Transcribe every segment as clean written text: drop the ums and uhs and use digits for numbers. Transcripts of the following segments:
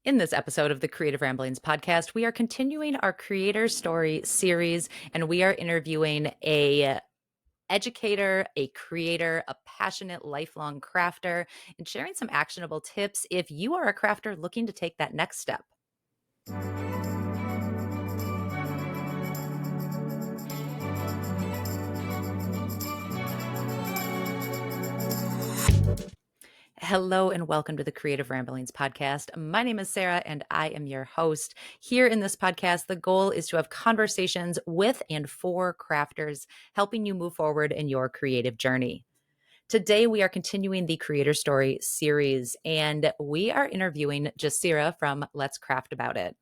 In this episode of the Creative Ramblings podcast, we are continuing our creator story series, and we are interviewing a educator, a creator, a passionate lifelong crafter, and sharing some actionable tips if you are a crafter looking to take that next step. Hello and welcome to the Creative Ramblings podcast. My name is Sarah and I am your host. Here in this podcast, the goal is to have conversations with and for crafters, helping you move forward in your creative journey. Today, we are continuing the Creator Story series, and we are interviewing Jacira from Let's Craft About It.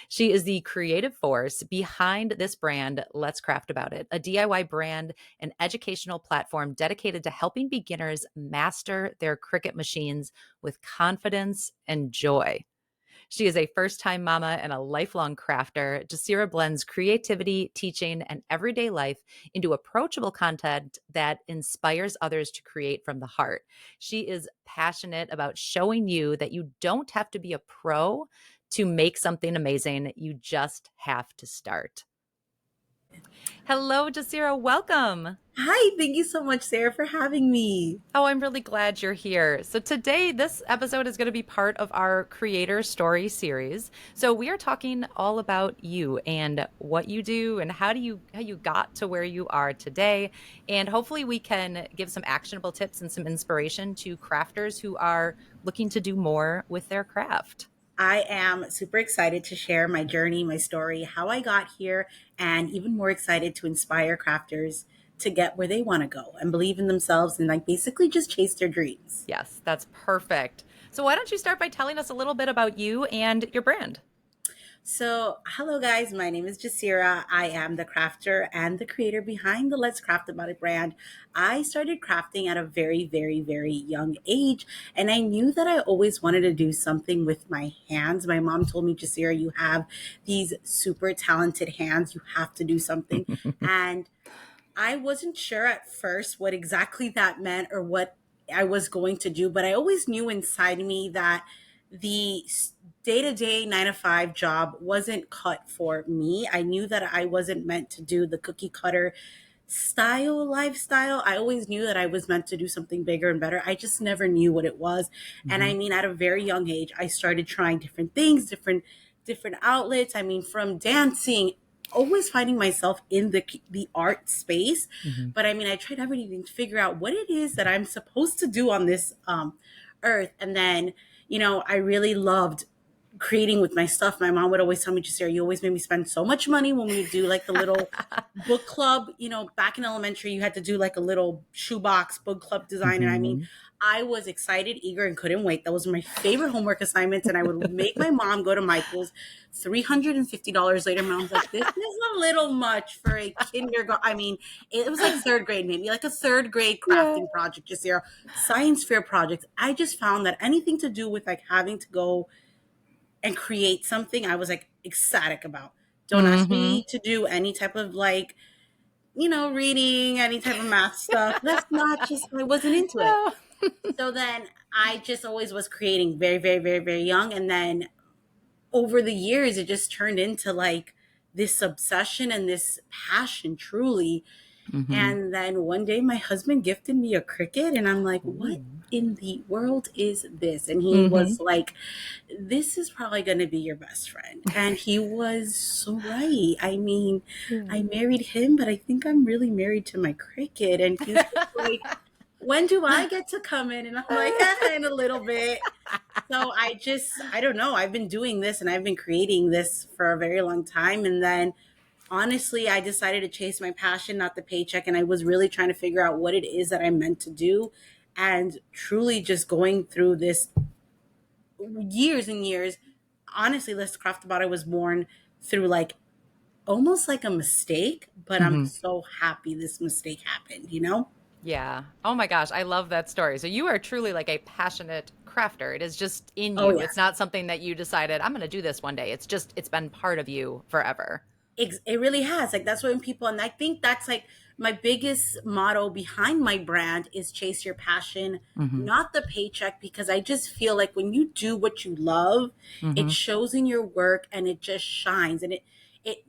She is the creative force behind this brand, Let's Craft About It, a DIY brand and educational platform dedicated to helping beginners master their Cricut machines with confidence and joy. She is a first-time mama and a lifelong crafter. Jacira blends creativity, teaching, and everyday life into approachable content that inspires others to create from the heart. She is passionate about showing you that you don't have to be a pro to make something amazing. You just have to start. Hello, Jacira. Welcome. Hi, thank you so much, Sarah, for having me. Oh, I'm really glad you're here. So today, this episode is going to be part of our Creator Story series. So we are talking all about you and what you do and how you got to where you are today. And hopefully we can give some actionable tips and some inspiration to crafters who are looking to do more with their craft. I am super excited to share my journey, my story, how I got here, and even more excited to inspire crafters to get where they want to go and believe in themselves and basically just chase their dreams. Yes, that's perfect. So why don't you start by telling us a little bit about you and your brand? So, hello guys, my name is Jacira. I am the crafter and the creator behind the Let's Craft About It brand. I started crafting at a very, very, very young age, and I knew that I always wanted to do something with my hands. My mom told me, Jacira, you have these super talented hands. You have to do something. And I wasn't sure at first what exactly that meant or what I was going to do, but I always knew inside me that the day-to-day 9 to 5 job wasn't cut for me. I knew that I wasn't meant to do the cookie cutter style lifestyle. I always knew that I was meant to do something bigger and better. I just never knew what it was. And I mean, at a very young age, I started trying different things, different outlets. I mean, from dancing, always finding myself in the art space. But I mean, I tried everything to figure out what it is that I'm supposed to do on this earth. And then, I really loved creating with my stuff. My mom would always tell me, Jacira, you always made me spend so much money when we do the little book club. Back in elementary, you had to do a little shoebox book club design. And I mean, I was excited, eager, and couldn't wait. That was my favorite homework assignments. And I would make my mom go to Michael's. $350 later, mom's like, this is a little much for a kindergarten. I mean, it was third grade, maybe a third grade crafting project, Jacira, science fair projects. I just found that anything to do with having to go and create something, I was ecstatic about. Don't ask me to do any type of reading, any type of math stuff. That's not just, I wasn't into it. So then I just always was creating very, very, very, very young. And then over the years, it just turned into this obsession and this passion, truly. And then one day my husband gifted me a Cricut and I'm like, what in the world is this? And he was like, this is probably going to be your best friend. And he was so right. I mean, I married him, but I think I'm really married to my Cricut. And he's like, when do I get to come in? And I'm like, in a little bit. So I don't know. I've been doing this and I've been creating this for a very long time. And then honestly, I decided to chase my passion, not the paycheck. And I was really trying to figure out what it is that I'm meant to do. And truly just going through this years and years. Honestly, Let's Craft About It was born through almost like a mistake, but I'm so happy this mistake happened. Yeah. Oh my gosh. I love that story. So you are truly a passionate crafter. It is just in Oh, you. yeah. It's not something that you decided, I'm going to do this one day. It's been part of you forever. It really has. That's when people, and I think that's my biggest motto behind my brand is chase your passion, Mm-hmm. not the paycheck, because I just feel like when you do what you love, it Mm-hmm. shows in your work and it just shines, and it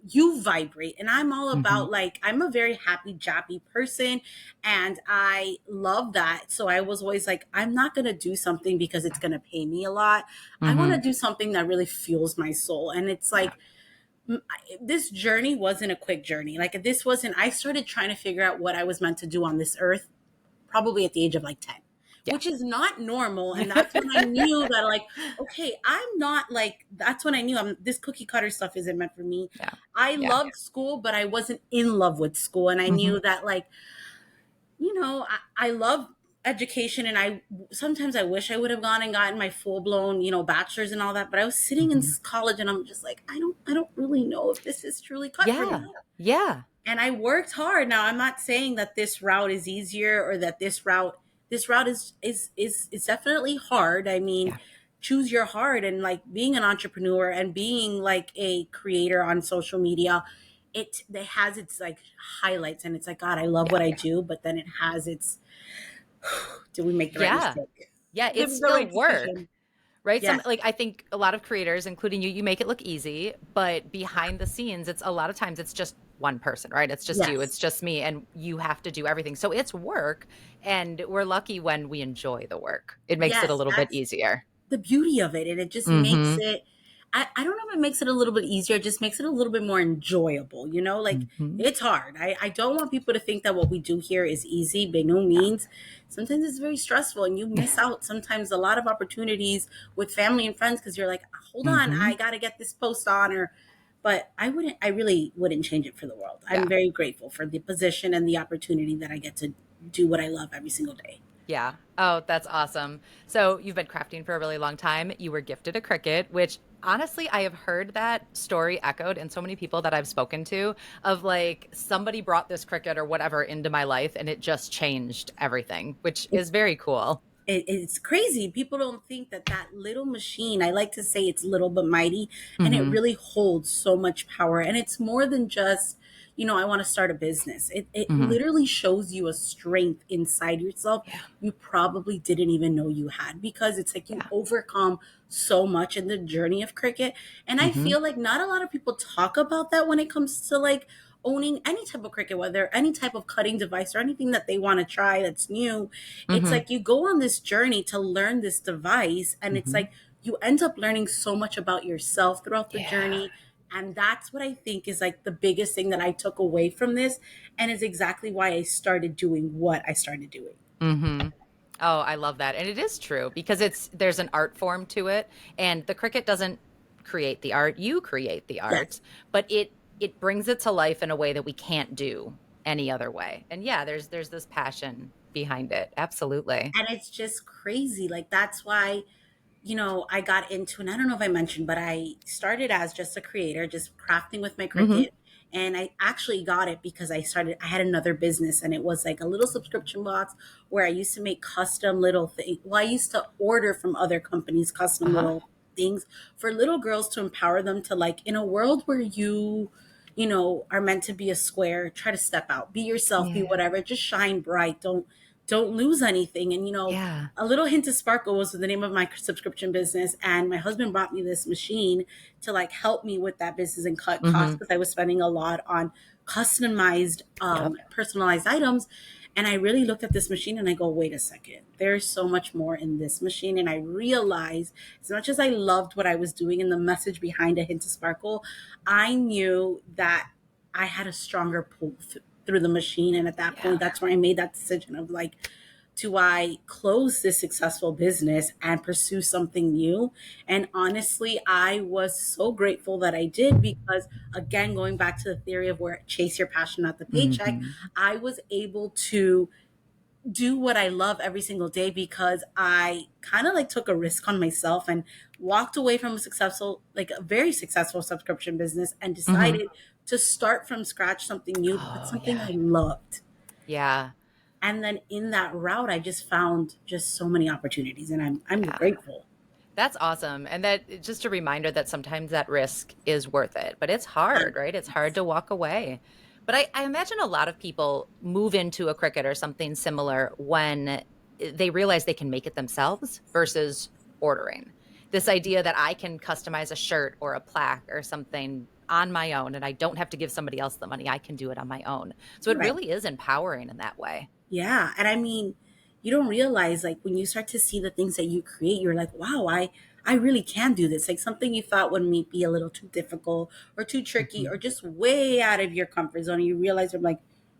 you vibrate. And I'm all Mm-hmm. about, like, I'm a very happy jappy person, and I love that. So I was always like, I'm not going to do something because it's going to pay me a lot. I want Mm-hmm. to do something that really fuels my soul. And it's Yeah. like, this journey wasn't a quick journey. Like, this wasn't, I started trying to figure out what I was meant to do on this earth probably at the age of like 10, Yeah. which is not normal. And that's when I knew that, like, okay, I'm not like, that's when I knew this cookie cutter stuff isn't meant for me. Yeah. I Yeah. loved school, but I wasn't in love with school. And I Mm-hmm. knew that, like, I love education, and I sometimes I wish I would have gone and gotten my full blown, bachelor's and all that. But I was sitting in Mm-hmm. college, and I'm just like, I don't really know if this is truly cut for Yeah. me. Yeah. And I worked hard. Now, I'm not saying that this route is easier, or that this route is definitely hard. I mean, Yeah. choose your heart. And like, being an entrepreneur and being like a creator on social media, it has its like highlights, and it's like, God, I love Yeah. what I do, but then it has its, did we make the right Yeah. mistake? Yeah. Did It's we the still right work. decision? Right? Yes. I think a lot of creators, including you make it look easy, but behind the scenes, it's a lot of times it's just one person, right? It's just you, Yes. it's just me, and you have to do everything. So it's work, and we're lucky when we enjoy the work. It makes it a Yes. little bit That's easier. the beauty of it. And it just makes Mm-hmm. it, I don't know if it makes it a little bit easier, it just makes it a little bit more enjoyable, like, Mm-hmm. it's hard. I don't want people to think that what we do here is easy, by no Yeah. means. Sometimes it's very stressful, and you miss out sometimes a lot of opportunities with family and friends, because you're like, hold on, Mm-hmm. I got to get this post on. Or But I really wouldn't change it for the world. I'm Yeah. very grateful for the position and the opportunity that I get to do what I love every single day. Yeah. Oh, that's awesome. So you've been crafting for a really long time. You were gifted a Cricut, which honestly, I have heard that story echoed in so many people that I've spoken to of like somebody brought this Cricut or whatever into my life and it just changed everything, which is very cool. It's crazy. People don't think that that little machine, I like to say it's little but mighty, and it Mm-hmm. really holds so much power. And it's more than just, I want to start a business. It Mm-hmm. literally shows you a strength inside yourself Yeah. you probably didn't even know you had, because it's like you Yeah. overcome so much in the journey of Cricut. And I Mm-hmm. feel like not a lot of people talk about that when it comes to like owning any type of Cricut, whether any type of cutting device or anything that they want to try that's new. It's Mm-hmm. like you go on this journey to learn this device, and it's Mm-hmm. like you end up learning so much about yourself throughout the Yeah. journey. And that's what I think is like the biggest thing that I took away from this, and is exactly why I started doing what I started doing. Mm-hmm. Oh, I love that. And it is true because there's an art form to it and the Cricut doesn't create the art, you create the art, Yes. but it brings it to life in a way that we can't do any other way. And yeah, there's this passion behind it. Absolutely. And it's just crazy. Like, that's why, I got into, and I don't know if I mentioned, but I started as just a creator, just crafting with my Mm-hmm. Cricut. And I actually got it because I had another business, and it was like a little subscription box where I used to make custom little things. Well, I used to order from other companies custom Uh-huh. little things for little girls to empower them to, like, in a world where are meant to be a square, try to step out, be yourself, be Yeah. whatever, just shine bright. Don't lose anything. And Yeah. a little hint of sparkle was the name of my subscription business, and my husband brought me this machine to like help me with that business and cut costs, Mm-hmm. because I was spending a lot on customized, Yep. personalized items. And I really looked at this machine and I go, wait a second, there's so much more in this machine. And I realized, as much as I loved what I was doing and the message behind a hint of sparkle, I knew that I had a stronger pull through the machine. And at that Yeah. point, that's where I made that decision of like, do I close this successful business and pursue something new? And honestly, I was so grateful that I did, because, again, going back to the theory of where chase your passion, not the paycheck, Mm-hmm. I was able to do what I love every single day, because I kind of like took a risk on myself and walked away from a very successful subscription business, and Mm-hmm. decided to start from scratch something new, but Oh something yeah. I loved. Yeah. And then in that route, I just found just so many opportunities, and I'm Yeah. grateful. That's awesome. And that just a reminder that sometimes that risk is worth it, but it's hard, right? It's hard to walk away. But I imagine a lot of people move into a Cricut or something similar when they realize they can make it themselves versus ordering. This idea that I can customize a shirt or a plaque or something on my own and I don't have to give somebody else the money. I can do it on my own. So it Right. really is empowering in that way. Yeah. And I mean, you don't realize like when you start to see the things that you create, you're like, wow, I really can do this. Like something you thought would be a little too difficult or too tricky Mhm. or just way out of your comfort zone. And you realize, I'm like,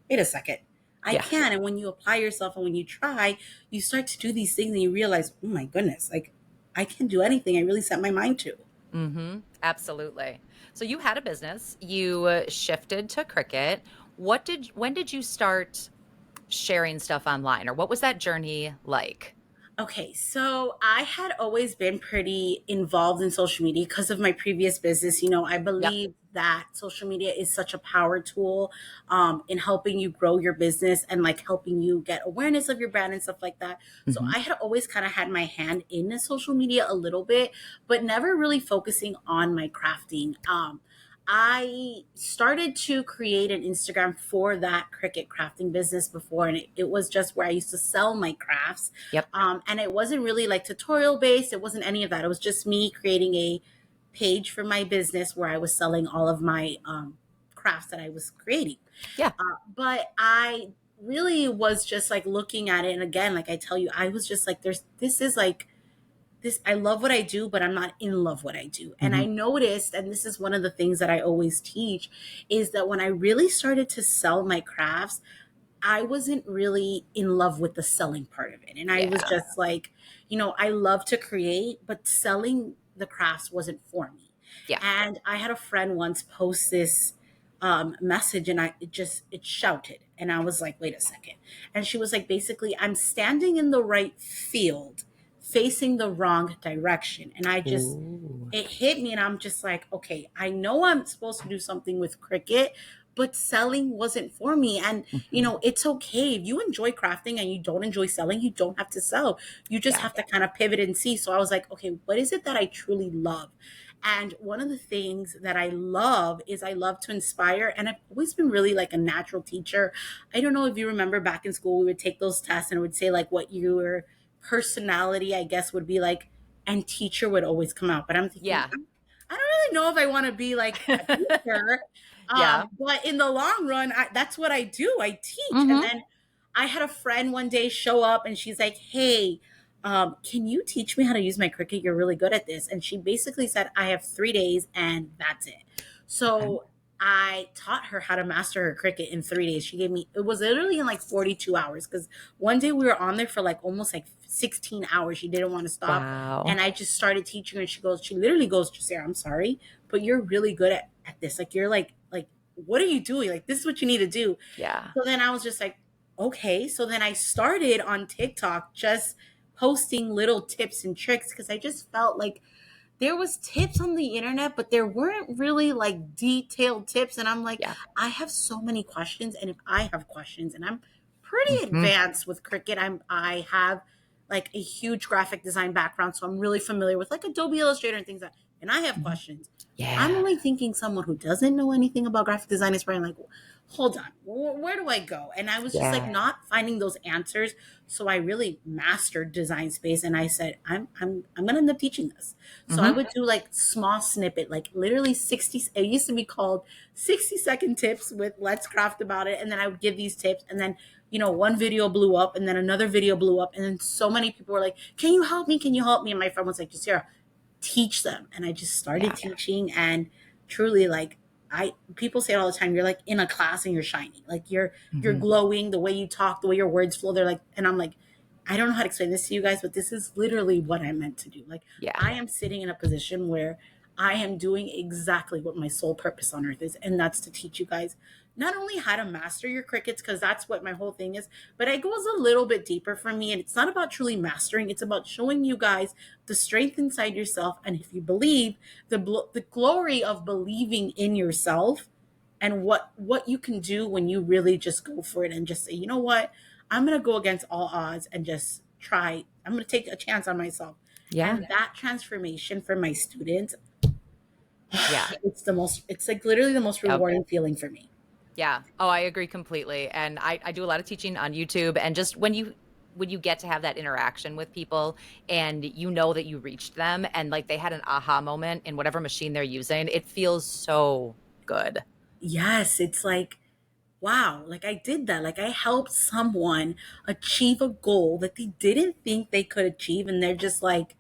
wait a second, I Yeah. can. And when you apply yourself and when you try, you start to do these things and you realize, oh my goodness, like I can do anything I really set my mind to. Absolutely. So you had a business, you shifted to Cricut. When did you start sharing stuff online or what was that journey like? Okay, so I had always been pretty involved in social media because of my previous business. You know, I Yep. believe that social media is such a power tool in helping you grow your business and like helping you get awareness of your brand and stuff like that. So Mhm. I had always kind of had my hand in the social media a little bit, but never really focusing on my crafting. I started to create an Instagram for that Cricut crafting business before, and it was just where I used to sell my crafts. Yep. And it wasn't really like tutorial based. It wasn't any of that. It was just me creating a page for my business where I was selling all of my crafts that I was creating. Yeah. But I really was just like looking at it. And again, like I tell you, I was just like, this is like, this, I love what I do, but I'm not in love what I do. And I Mhm. noticed, and this is one of the things that I always teach, is that when I really started to sell my crafts, I wasn't really in love with the selling part of it. And I was Yeah. just like, I love to create, but selling the crafts wasn't for me. Yeah. And I had a friend once post this message and it shouted. And I was like, wait a second. And she was like, basically, I'm standing in the right field, facing the wrong direction. And Ooh. it hit me and I'm just like, okay, I know I'm supposed to do something with Cricut, but selling wasn't for me. And Mhm. it's okay if you enjoy crafting and you don't enjoy selling, you don't have to sell. You just Yeah. have to kind of pivot and see. So I was like, okay, what is it that I truly love? And one of the things that I love is I love to inspire. And I've always been really like a natural teacher. I don't know if you remember back in school, we would take those tests and it would say like what your personality, I guess, would be like, and teacher would always come out. But I'm thinking, Yeah. I don't really know if I want to be like a teacher. Yeah. But in the long run, that's what I do. I teach. And Mhm. then I had a friend one day show up and she's like, hey, can you teach me how to use my Cricut? You're really good at this. And she basically said, I have 3 days and that's it. Okay. So I taught her how to master her Cricut in 3 days. She gave me, it was literally in like 42 hours because one day we were on there for like almost like 16 hours. She didn't want to stop. Wow. And I just started teaching her. And she literally goes, Sarah, I'm sorry, but you're really good at this. Like, you're like, what are you doing? Like, this is what you need to do. Yeah. So then I was just like, okay. So then I started on TikTok just posting little tips and tricks because I just felt like there was tips on the internet, but there weren't really like detailed tips. And I'm like, Yeah. I have so many questions. And if I have questions and I'm pretty Mhm. advanced with Cricut, I have like a huge graphic design background. So I'm really familiar with like Adobe Illustrator and things like that. And I have Mhm. questions. I'm Yeah. only thinking someone who doesn't know anything about graphic design is probably like, hold on, where do I go? And I was just like Yeah. not finding those answers. So I really mastered design space and I said, I'm gonna end up teaching this. So I Mhm. would do like small snippet, like literally 60, it used to be called 60-second tips with Let's Craft About It. And then I would give these tips and then one video blew up and then another video blew up. And then so many people were like, can you help me? Can you help me? And my friend was like, Jacira, teach them. And I just started Yeah. teaching and truly like I people say it all the time, you're like in a class and you're shining. Like you're Mhm. glowing, the way you talk, the way your words flow. They're like, and I'm like, I don't know how to explain this to you guys, but this is literally what I meant to do. Like Yeah. I am sitting in a position where I am doing exactly what my sole purpose on earth is, and that's to teach you guys not only how to master your crickets, because that's what my whole thing is, but it goes a little bit deeper for me. And it's not about truly mastering, it's about showing you guys the strength inside yourself. And if you believe, the glory of believing in yourself and what you can do when you really just go for it and just say, you know what, I'm going to go against all odds and just try. I'm going to take a chance on myself. Yeah. And that transformation for my students, Yeah. it's like literally the most Yep. rewarding feeling for me. Yeah. Oh, I agree completely. And I do a lot of teaching on YouTube. And just when you get to have that interaction with people and you know that you reached them and like they had an aha moment in whatever machine they're using, it feels so good. Yes, it's like, wow, like I did that. Like I helped someone achieve a goal that they didn't think they could achieve. And they're just like,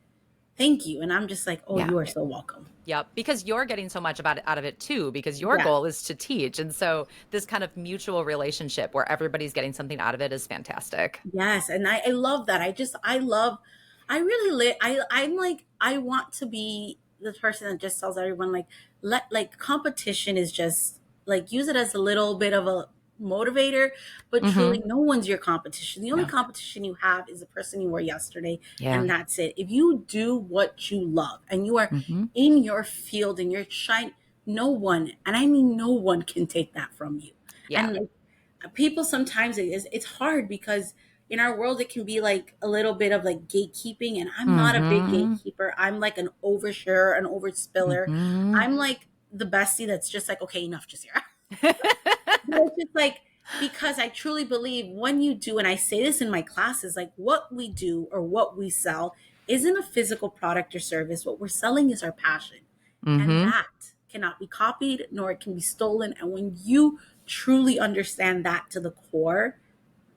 thank you. And I'm just like, oh, Yeah. you are so welcome. Yep. Because you're getting so much about it out of it too, because your Yeah. goal is to teach. And so this kind of mutual relationship where everybody's getting something out of it is fantastic. Yes, and I love that. I love, I really I'm like, I want to be the person that just tells everyone like, let, like, competition is just like, use it as a little bit of a motivator, but truly Mm-hmm. no one's your competition. The only No. competition you have is the person you were yesterday, Yeah. and that's it. If you do what you love and you are Mm-hmm. in your field and you're shine, no one, and I mean no one, can take that from you. Yeah. And like, people sometimes it's hard because in our world it can be like a little bit of like gatekeeping, and I'm not a big Mm-hmm. gatekeeper. I'm like an oversharer, an overspiller. Mm-hmm. I'm like the bestie that's just like, okay, enough, just here. But it's just like, because I truly believe when you do, and I say this in my classes, like what we do or what we sell isn't a physical product or service. What we're selling is our passion, and Mm-hmm. that cannot be copied nor it can be stolen. And when you truly understand that to the core,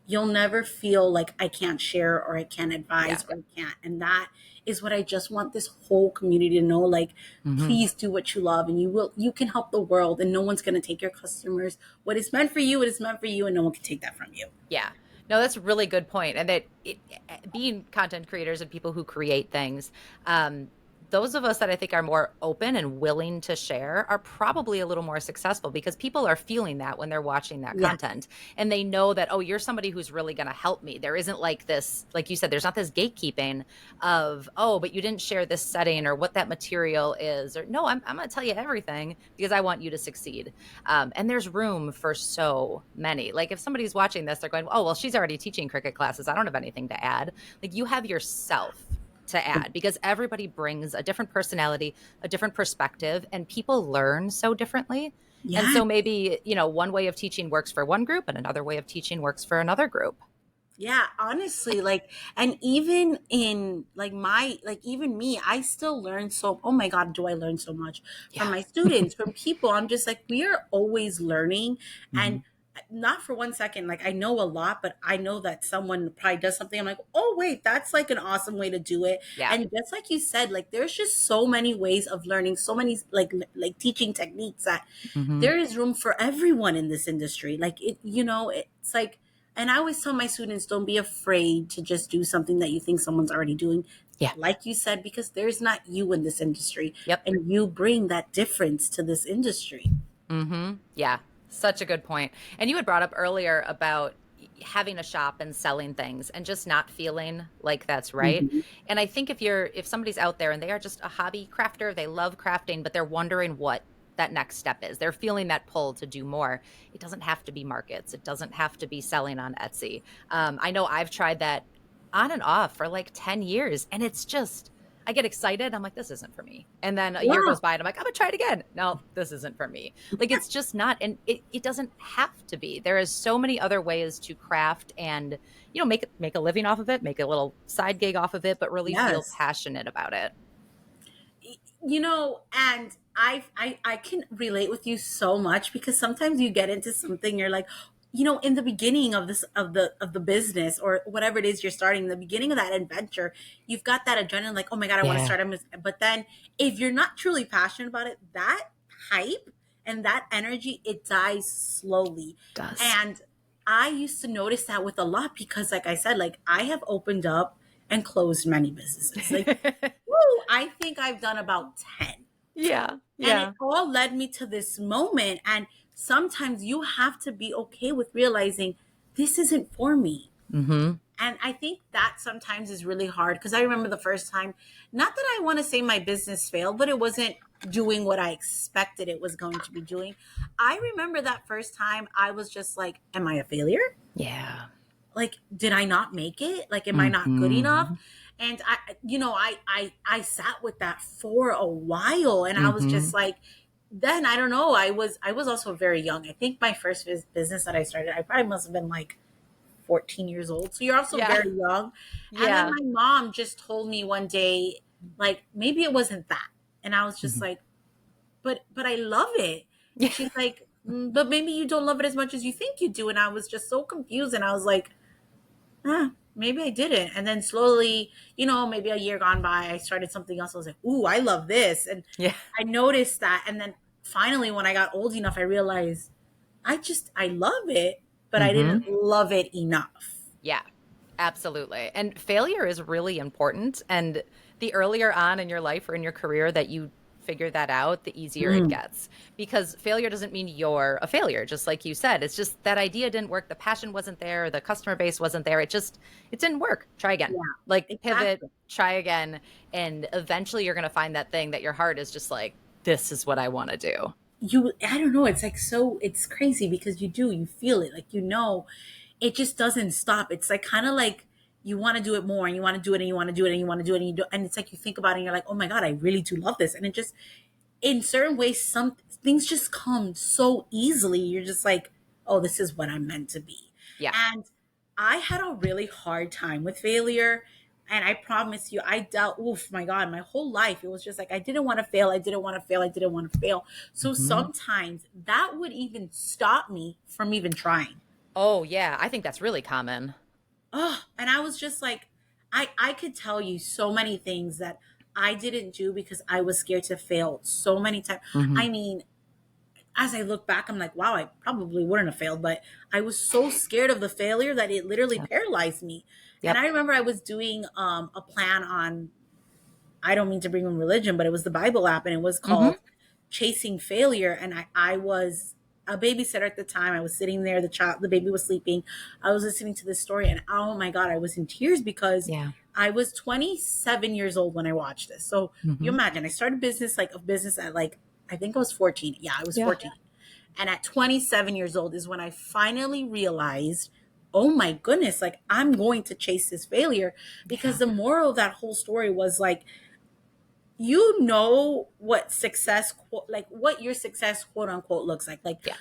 you'll never feel like I can't share or I can't Yeah. advise or I can't. And that is what I just want this whole community to know. Like, Mm-hmm. please do what you love, and you can help the world, and no one's going to take your customers. What is meant for you, it is meant for you, and no one can take that from you. Yeah. No, that's a really good point. And that being content creators and people who create things, those of us that I think are more open and willing to share are probably a little more successful because people are feeling that when they're watching that Yes. content and they know that, oh, you're somebody who's really going to help me. There isn't like this, like you said, there's not this gatekeeping of, oh, but you didn't share this setting or what that material is. Or no, I'm going to tell you everything because I want you to succeed. And there's room for so many. Like if somebody's watching this, they're going, oh, well, she's already teaching Cricut classes. I don't have anything to add. Like you have yourself to add because everybody brings a different personality, a different perspective, and people learn so differently. And Yes. so maybe, one way of teaching works for one group and another way of teaching works for another group. Yeah, honestly, like, and even in like my, like, even me, I still learn so, oh my God, do I learn so much from Yeah. my students, from people. I'm just like, we are always learning. Hmm. And not for one second, like, I know a lot, but I know that someone probably does something. I'm like, oh, wait, that's like an awesome way to do it. Yeah. And just like you said, like, there's just so many ways of learning, so many like teaching techniques that Hmm. there is room for everyone in this industry. Like it's like, and I always tell my students, don't be afraid to just do something that you think someone's already doing. Yeah. Like you said, because there's not you in this industry, Yep. and you bring that difference to this industry. Yeah. Such a good point. And you had brought up earlier about having a shop and selling things and just not feeling like that's right. Mhm. And I think if somebody's out there and they are just a hobby crafter, they love crafting, but they're wondering what that next step is. They're feeling that pull to do more. It doesn't have to be markets. It doesn't have to be selling on Etsy. I know I've tried that on and off for like 10 years and it's just I get excited. I'm like, this isn't for me. And then a year Yeah. goes by and I'm like, I'm gonna try it again. No, this isn't for me. Like it's just not, and it doesn't have to be. There is so many other ways to craft and, make a living off of it, make a little side gig off of it, but really feel Yes. passionate about it. And I can relate with you so much, because sometimes you get into something, you're like, in the beginning of this, of the business or whatever it is you're starting, in the beginning of that adventure, you've got that adrenaline, like, oh my God, I want to Yeah. start. But then if you're not truly passionate about it, that hype and that energy, it dies slowly. Does. And I used to notice that with a lot, because like I said, like, I have opened up and closed many businesses. Like, woo, I think I've done about 10. Yeah. And it Yeah. all led me to this moment. And sometimes you have to be okay with realizing this isn't for me. Mm-hmm. And I think that sometimes is really hard, because I remember the first time, not that I want to say my business failed, but it wasn't doing what I expected it was going to be doing. I remember that first time I was just like, am I a failure? Yeah. Like, did I not make it? Like, am I not good enough? Mm-hmm. And I sat with that for a while, and I was Mm-hmm. just like, then I don't know. I was also very young. I think my first business that I started, I probably must have been like 14 years old. So you're also Yeah. very young. And then Yeah. my mom just told me one day, like maybe it wasn't that. And I was just Mhm. like, but I love it. Yeah. She's like, but maybe you don't love it as much as you think you do. And I was just so confused. And I was like, maybe I didn't. And then slowly, maybe a year gone by, I started something else. I was like, ooh, I love this. And Yeah. I noticed that. And then finally, when I got old enough, I realized I love it, but I didn't Hmm. love it enough. Yeah, absolutely. And failure is really important. And the earlier on in your life or in your career that you figure that out, the easier it Mm, gets. Because failure doesn't mean you're a failure, just like you said. It's just that idea didn't work. The passion wasn't there. The customer base wasn't there. It didn't work. Try again. yeah, Like pivot, exactly. try again. And eventually you're going to find that thing that your heart is just like, this is what I want to do. I don't know. It's like it's crazy because you feel it. Like, it just doesn't stop. It's like kind of like you want to do it more and you want to do it and you want to do it and you want to do it and and it's like you think about it and you're like, oh my God, I really do love this. And it just, in certain ways, some things just come so easily. You're just like, oh, this is what I'm meant to be. Yeah. And I had a really hard time with failure. And I promise you, I dealt, oof, my God, my whole life, it was just like, I didn't want to fail. I didn't want to fail. I didn't want to fail. So Hmm. sometimes that would even stop me from even trying. Oh, yeah. I think that's really common. Oh, and I was just like, I could tell you so many things that I didn't do because I was scared to fail so many times. Hmm. I mean, as I look back, I'm like, wow, I probably wouldn't have failed, but I was so scared of the failure that it literally Yep. paralyzed me. And Yep. I remember I was doing a plan on, I don't mean to bring in religion, but it was the Bible app and it was Hmm. called Chasing Failure. And I was a babysitter at the time. I was sitting there, the baby was sleeping. I was listening to this story and oh my God, I was in tears because Yeah. I was 27 years old when I watched this. So you Hmm. imagine I started a business at like, I think I was 14. Yeah, I was Yeah. 14. And at 27 years old is when I finally realized, oh my goodness, like I'm going to chase this failure because Yeah. the moral of that whole story was like, you know what success, like what your success, quote unquote, looks like Yeah.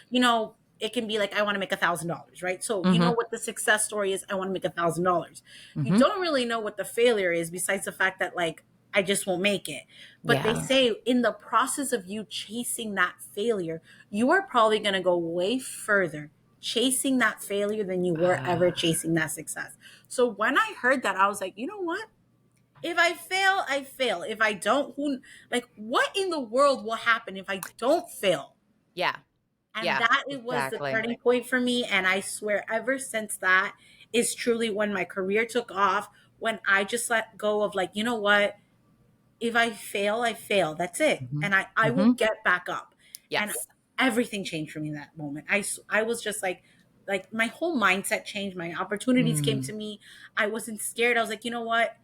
it can be like, I want to make $1,000, right? So you know Hmm. what the success story is, I want to make $1,000. You Hmm. don't really know what the failure is besides the fact that like I just won't make it. But they Yeah. say in the process of you chasing that failure, you are probably going to go way further chasing that failure than you were ever Ah, chasing that success. So when I heard that, I was like, you know what, if I fail, I fail. If I don't, who, like, what in the world will happen if I don't fail? yeah. And Yeah. that it was the Exactly. turning point for me. And I swear, ever since that is truly when my career took off, when I just let go of like, you know what? If I fail, I fail. That's it. Hmm. And I will Hmm. get back up. And Yes. everything changed for me in that moment. I was just like my whole mindset changed. My opportunities came Mm. to me. I wasn't scared. I was like, you know what?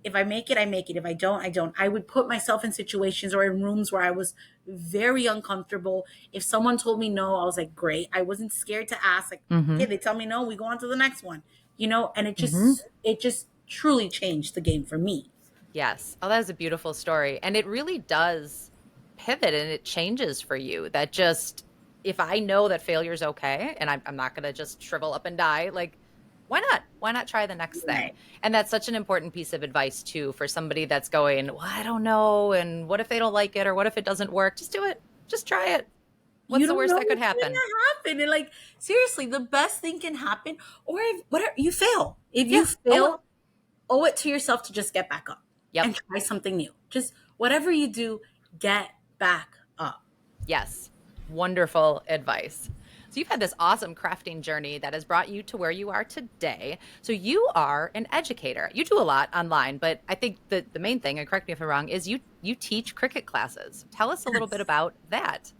If I make it, I make it. If I don't, I don't. I would put myself in situations or in rooms where I was very uncomfortable. If someone told me no, I was like, great. I wasn't scared to ask. Like, okay, Hmm. they tell me no, we go on to the next one. And Hmm. it just truly changed the game for me. Yes. Oh, that is a beautiful story. And it really does pivot and it changes for you. That just, if I know that failure is okay and I'm not going to just shrivel up and die, like, why not? Why not try the next thing? Right. And that's such an important piece of advice, too, for somebody that's going, well, I don't know. And what if they don't like it? Or what if it doesn't work? Just do it. Just try it. You What's the don't worst know that could what's happen? gonna happen. And like seriously, the best thing can happen, or if whatever you fail. If you Yeah. Oh, well. fail, owe it to yourself to just get back up Yep. and try something new. Just whatever you do, get back up. Yes. Wonderful advice. So you've had this awesome crafting journey that has brought you to where you are today. So you are an educator. You do a lot online, but I think the main thing, and correct me if I'm wrong, is you teach Cricut classes. Tell us a little bit Yes. about that.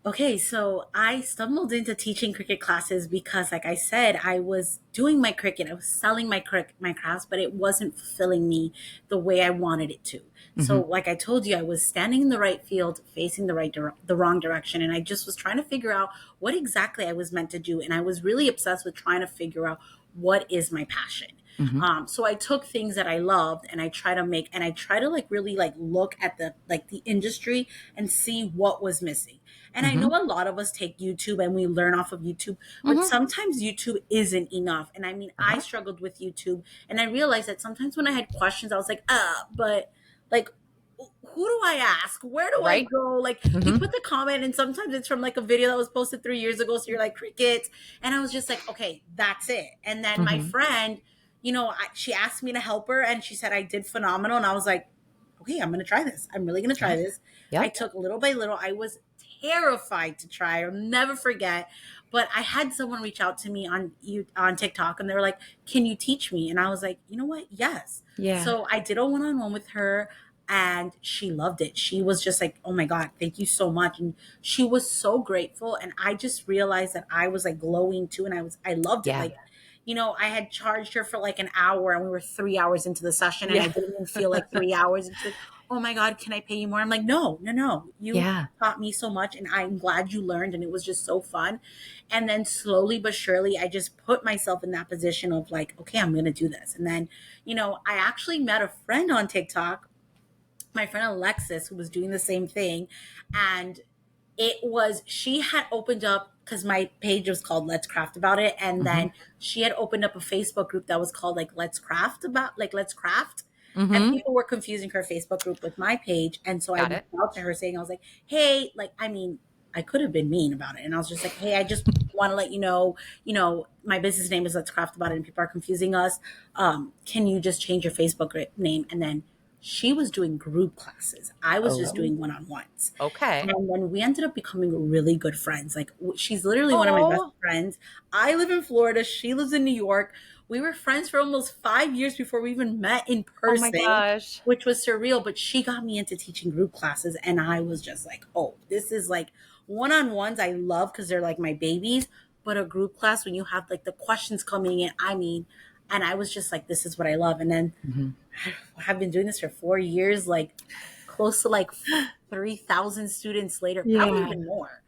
Okay, so I stumbled into teaching cricket classes because, like I said, I was doing my cricket, I was selling my crafts, but it wasn't fulfilling me the way I wanted it to. So, Hmm. like I told you, I was standing in the right field, facing the wrong direction, and I just was trying to figure out what exactly I was meant to do, and I was really obsessed with trying to figure out what is my passion. Mhm. So I took things that I loved and I try to like really like look at the industry and see what was missing. And I know Mhm. a lot of us take YouTube and we learn off of YouTube, but Mhm. sometimes YouTube isn't enough. And I mean, I Uh-huh. struggled with YouTube, and I realized that sometimes when I had questions, I was like, but like, who do I ask? Where do I Right? go? Like, you Mhm. put the comment, and sometimes it's from like a video that was posted 3 years ago. So you're like, Cricket. And I was just like, okay, that's it. And then my Mhm. friend, she asked me to help her, and she said I did phenomenal. And I was like, okay, I'm going to try this. I'm really going to Yeah. try this. I Yep. took little by little. I was terrified to try. I'll never forget. But I had someone reach out to me on TikTok, and they were like, "Can you teach me?" And I was like, "You know what? Yes." Yeah. So I did a one-on-one with her, and she loved it. She was just like, "Oh my god, thank you so much." And she was so grateful, and I just realized that I was like glowing too, and I loved it. Yeah. Like, I had charged her for like an hour, and we were 3 hours into the session, and I Yeah. didn't even feel like 3 hours. And she's like, "Oh my god, can I pay you more?" I'm like, "No, no, no. You Yeah. taught me so much, and I'm glad you learned, and it was just so fun." And then slowly but surely, I just put myself in that position of like, okay, I'm going to do this. And then, I actually met a friend on TikTok, my friend Alexis, who was doing the same thing. And she had opened up, because my page was called Let's Craft About It. And Mhm. then she had opened up a Facebook group that was called like Let's Craft. And Mhm. people were confusing her Facebook group with my page. And so I Got reached it. out to her saying, I was like, hey, like, I mean, I could have been mean about it. And I was just like, hey, I just want to let my business name is Let's Craft About It, and people are confusing us. Can you just change your Facebook name? And then she was doing group classes. I was just Oh, doing one-on-ones. okay. And then we ended up becoming really good friends. Like, she's literally one of my best Oh. friends. I live in Florida. She lives in New York. We were friends for almost 5 years before we even met in Oh my person, gosh. which was surreal. But she got me into teaching group classes. And I was just like, oh, this is like one-on-ones I love because they're like my babies. But a group class, when you have like the questions coming in, I mean, and I was just like, this is what I love. And then Mhm. I've been doing this for 4 years, like close to like 3,000 students later, probably Yeah. even more.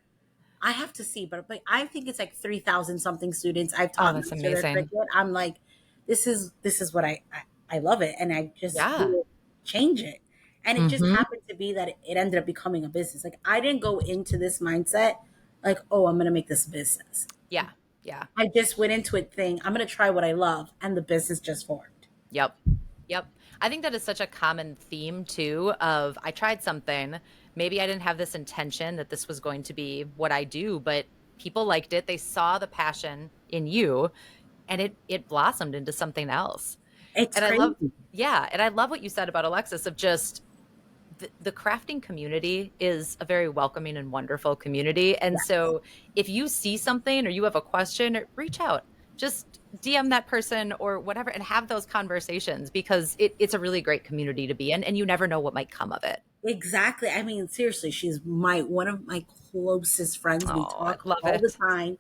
I have to see, but I think it's like 3,000 something students I've Oh, taught that's master their amazing. Cricut. I'm like, this is what I love it, and I just Yeah. didn't change it. And it just Mhm. happened to be that it ended up becoming a business. Like, I didn't go into this mindset like, oh, I'm gonna make this a business. Yeah. Yeah. I just went into it thinking I'm gonna try what I love, and the business just formed. Yep. Yep. I think that is such a common theme too of I tried something, maybe I didn't have this intention that this was going to be what I do, but people liked it. They saw the passion in you and it blossomed into something else. It's And I love crazy. yeah, and I love what you said about Alexis of just the crafting community is a very welcoming and wonderful community. And so if you see something or you have a question, reach out. Just DM that person or whatever and have those conversations because it's a really great community to be in and you never know what might come of it. Exactly. I mean, seriously, she's my one of my closest friends. We Oh, I talk love all the it. time.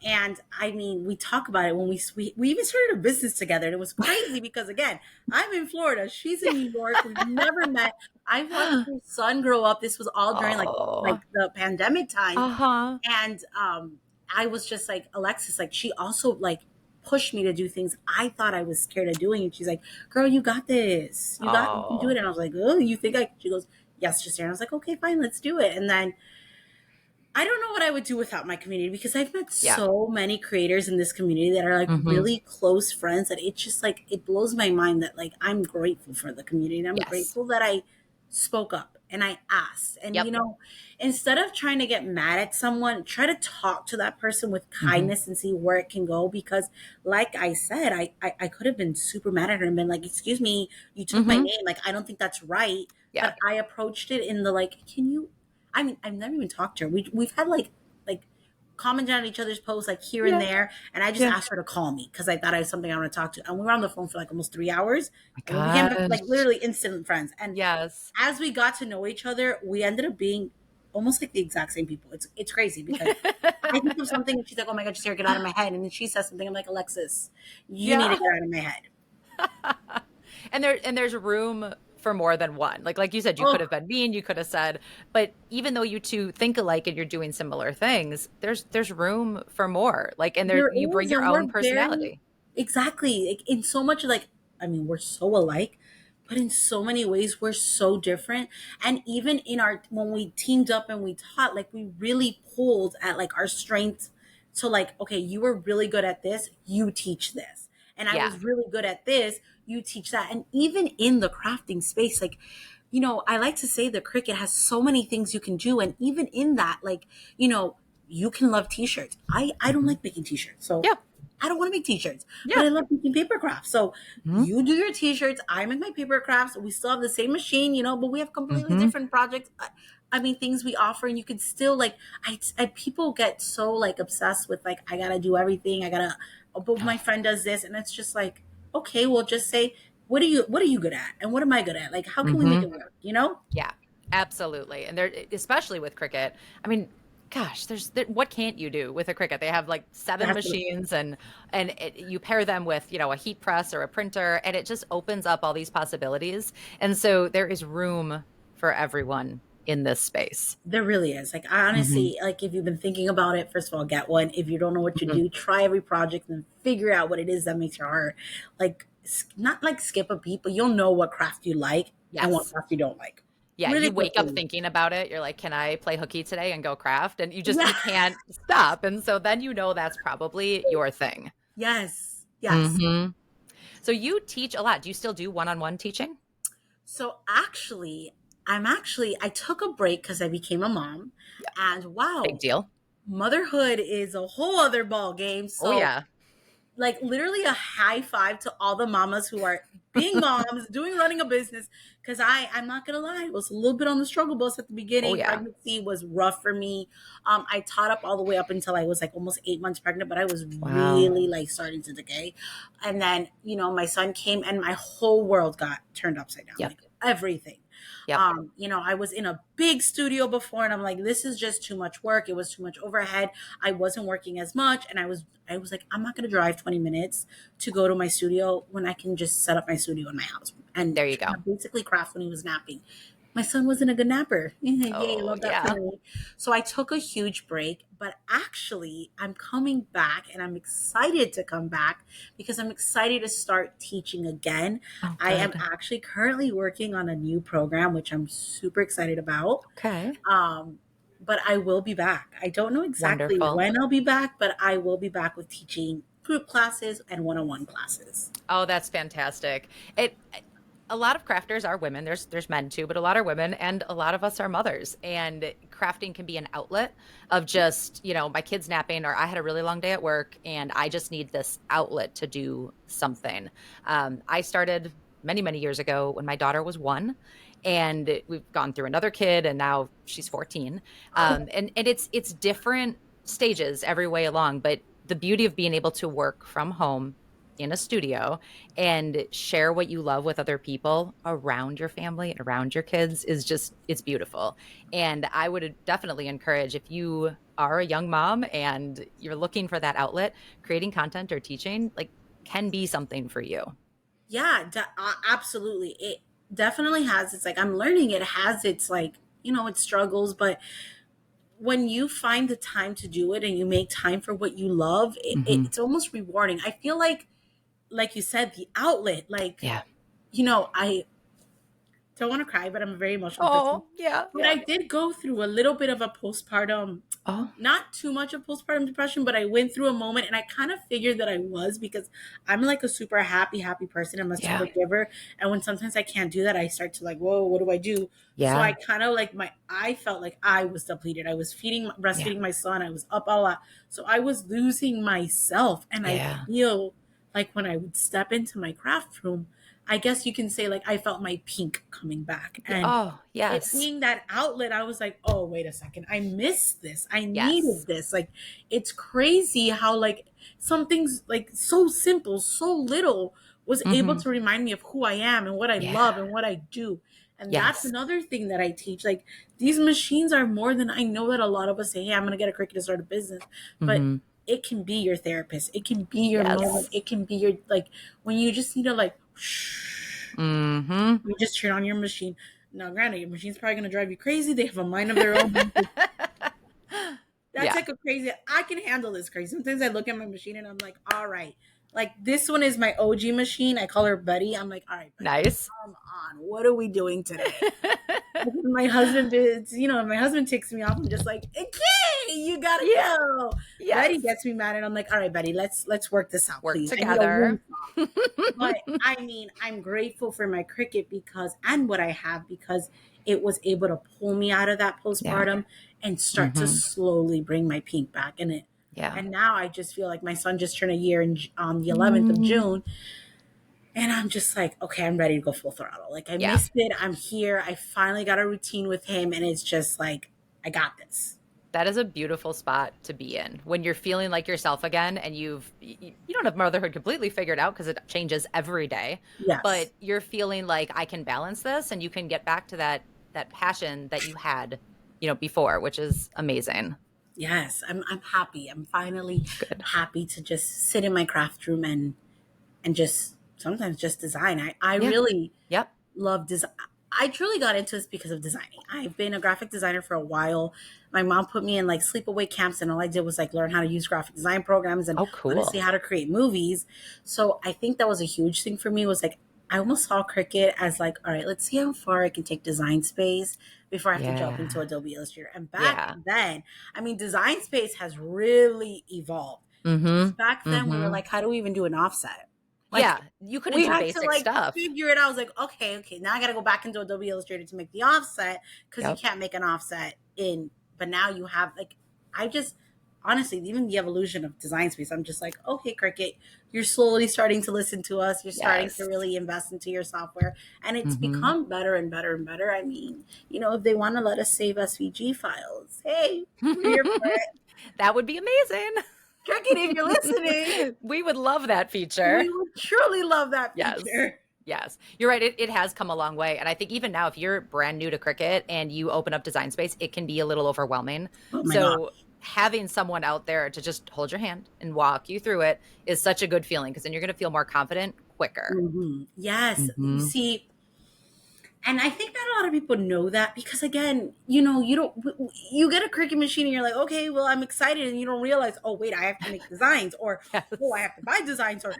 And I mean, we talk about it when we even started a business together. And it was crazy because again, I'm in Florida, she's in New York. We've never met. I've watched Yeah. her son grow up. This was all during like Oh, the pandemic time. uh-huh. And I was just like, Alexis, like, she also like pushed me to do things I thought I was scared of doing. And she's like, girl, you got this. You can do it. Oh, And I was like, oh, you think she goes, yes, just. And I was like, okay, fine, let's do it. And then I don't know what I would do without my community because I've met yeah. so many creators in this community that are like Hmm. really close friends that it's just like it blows my mind that like I'm grateful for the community and I'm Yes. grateful that I spoke up and I asked. And Yep. instead of trying to get mad at someone, try to talk to that person with Hmm. kindness and see where it can go. Because like I said, I could have been super mad at her and been like, excuse me, you took my Hmm. name. Like, I don't think that's right. Yeah. But I approached it in the like, can you I mean, I've never even talked to her. We've had like commented on each other's posts like here and Yeah. there, and I just Yeah. asked her to call me because I thought I was something I want to talk to. And we were on the phone for like almost 3 hours, My and we became like gosh. literally instant friends. And Yes. as we got to know each other, we ended up being almost like the exact same people. It's crazy because I think of something and she's like, "Oh my god, just here, get out of my head," and then she says something. I'm like, Alexis, you need to Yeah. get out of my head. And there's room for more than one. Like you said, you could Oh, have been mean, you could have said, but even though you two think alike and you're doing similar things, there's room for more. Like and there there you bring is, your and own personality. Exactly. Like, in so much, like, I mean, we're so alike, but in so many ways we're so different. And even in our, when we teamed up and we taught, like, we really pulled at like our strengths. So like, okay, you were really good at this, you teach this. And I Yeah. was really good at this, you teach that. And even in the crafting space, like, I like to say the Cricut has so many things you can do. And even in that, like, you can love t-shirts. I don't Mhm. like making t-shirts. So Yeah. I don't want to make t-shirts, but Yeah. I love making paper crafts. So Mhm. you do your t-shirts, I make my paper crafts. We still have the same machine, but we have completely Mhm. different projects. I mean, things we offer, and you can still like. People get so like obsessed with like I gotta do everything. I gotta. Oh, but my Oh. friend does this, and it's just like, okay, well, just say what are you good at, and what am I good at? Like, how can we make Mhm. it work? You know? Yeah, absolutely. And there, especially with Cricut, I mean, gosh, what can't you do with a Cricut? They have like seven That's what, machines, and you pair them with, a heat press or a printer, and it just opens up all these possibilities. And so there is room for everyone in this space. there really is. Like, I Mhm. honestly, like, if you've been thinking about it, first of all, get one. If you don't know what to Mhm. do, try every project and figure out what it is that makes your heart. Like, not like skip a beat, but you'll know what craft you like and what Yes. craft you don't like Yeah, really you wake up quickly. thinking about it. You're like, "Can I play hooky today and go craft?" And Yeah. you can't stop. And so then that's probably your thing. Yes. Yes. Mhm. So you teach a lot. Do you still do one-on-one teaching? So actually, I took a break because I became a mom, Yeah. and Big wow, deal. motherhood is a whole other ball game. Oh, So yeah. like literally a high five to all the mamas who are being moms, running a business. Because I'm not gonna lie, it was a little bit on the struggle bus at the Oh, beginning. yeah. Pregnancy was rough for me. I taught up all the way up until I was like almost 8 months pregnant, but I was Wow. really like starting to decay. And then my son came, and my whole world got turned upside down, Yep. like everything. Yep. I was in a big studio before, and I'm like, this is just too much work. It was too much overhead. I wasn't working as much, and I was like, I'm not gonna drive 20 minutes to go to my studio when I can just set up my studio in my house and There you go. basically craft when he was napping. My son wasn't a good napper. Yay, Oh, love that for yeah. me. So I took a huge break, but actually, I'm coming back, and I'm excited to come back because I'm excited to start teaching again. Oh, I am good. actually currently working on a new program, which I'm super excited about. Okay. Um, but I will be back. I don't know exactly Wonderful. when I'll be back, but I will be back with teaching group classes and one-on-one classes. Oh, that's fantastic. It A lot of crafters are women. There's men too, but a lot are women, and a lot of us are mothers. And crafting can be an outlet of just, my kid's napping, or I had a really long day at work and I just need this outlet to do something. I started many, many years ago when my daughter was 1, and we've gone through another kid, and now she's 14. And it's different stages every way along, but the beauty of being able to work from home in a studio and share what you love with other people around your family and around your kids is just, it's beautiful. And I would definitely encourage, if you are a young mom and you're looking for that outlet, creating content or teaching like can be something for you. Yeah, absolutely. It definitely has. It's like I'm learning. It has its like its struggles, but when you find the time to do it and you make time for what you love, Hmm. it's almost rewarding. I feel like you said, the outlet. Like Yeah. I don't want to cry, but I'm a very emotional person. Oh, yeah. But Yeah. I did go through a little bit of a postpartum, Oh, not too much of postpartum depression, but I went through a moment, and I kind of figured that I was, because I'm like a super happy person. I'm a super yeah. giver. And when sometimes I can't do that, I start to like, whoa, what do I do? So I Yeah. kind of like I felt like I was depleted. I was Yeah. breastfeeding my son. I was up a lot. So I was losing myself. And I Yeah. feel like when I would step into my craft room, I guess you can say like I felt my pink coming back. Yeah. And Oh, it yes. being that outlet, I was like, oh, wait a second. I missed this. I Yes. needed this. Like, it's crazy how, like, something's like so simple, so little was able Hmm. to remind me of who I am and what I Yeah. love and what I do. And that's Yes. another thing that I teach. Like, these machines are more than, I know that a lot of us say, hey, I'm going to get a Cricut to start a business. But Hmm. it can be your therapist. It can be your moment. Yes. It can be your, like, when you just need to, like, Hmm. you just turn on your machine. Now, granted, your machine's probably going to drive you crazy. They have a mind of their own. That's Yeah. like a crazy. I can handle this crazy. Sometimes I look at my machine and I'm like, all right, Like this one is my OG machine. I call her Buddy. I'm like, all right, Buddy, Nice. come on. What are we doing today? My husband did, my husband takes me off. I'm just like, okay, you gotta Yeah. go. Betty Yes. gets me mad, and I'm like, all right, Betty, let's work this out, Work please. I need a together. win. But I mean, I'm grateful for my Cricut and what I have, because it was able to pull me out of that Yeah. postpartum and start to Hmm. slowly bring my pink back in it. Yeah. And now I just feel like my son just turned a year on the 11th of Mm. June. And I'm just like, okay, I'm ready to go full throttle. Like I Yeah. missed it. I'm here. I finally got a routine with him. And it's just like, I got this. That is a beautiful spot to be in when you're feeling like yourself again and you don't have motherhood completely figured out because it changes every day, Yes. but you're feeling like I can balance this and you can get back to that passion that you had, before, which is amazing. Yes. I'm happy. I'm finally Good. happy to just sit in my craft room and just sometimes just design. I Yeah. really Yep. love design. I truly got into this because of designing. I've been a graphic designer for a while. My mom put me in like sleepaway camps, and all I did was like learn how to use graphic design programs and Oh, honestly cool. how to create movies. So I think that was a huge thing for me, was like I almost saw Cricut as like, all right, let's see how far I can take design space before I have to jump into Yeah. Adobe Illustrator. And back Yeah. then, I mean, design space has really evolved. Because Mhm. back then we were Mhm. like, how do we even do an offset? Like Yeah, you couldn't we do had to basic like stuff. figure it out. I was like, okay, now I got to go back into Adobe Illustrator to make the offset, because you Yep. can't make an offset in. But now you have like, I just honestly, even the evolution of design space, I'm just like, okay, Cricut, you're slowly starting to listen to us. You're starting to Yes. really invest into your software, and it's Mhm. become better and better and better. I mean, if they want to let us save SVG files, hey, we're here for it. That would be amazing. Cricut, if you're listening, We would love that feature. we would truly love that Yes. feature. Yes. You're right. It has come a long way. And I think even now, if you're brand new to Cricut and you open up Design Space, it can be a little overwhelming. Oh my god. So having someone out there to just hold your hand and walk you through it is such a good feeling because then you're going to feel more confident quicker. Yes. You Hmm. see, and I think not a lot of people know that, because again, you don't, you get a Cricut machine and you're like, okay, well, I'm excited. And you don't realize, oh, wait, I have to make designs, or, oh, I Yes. have to buy designs, or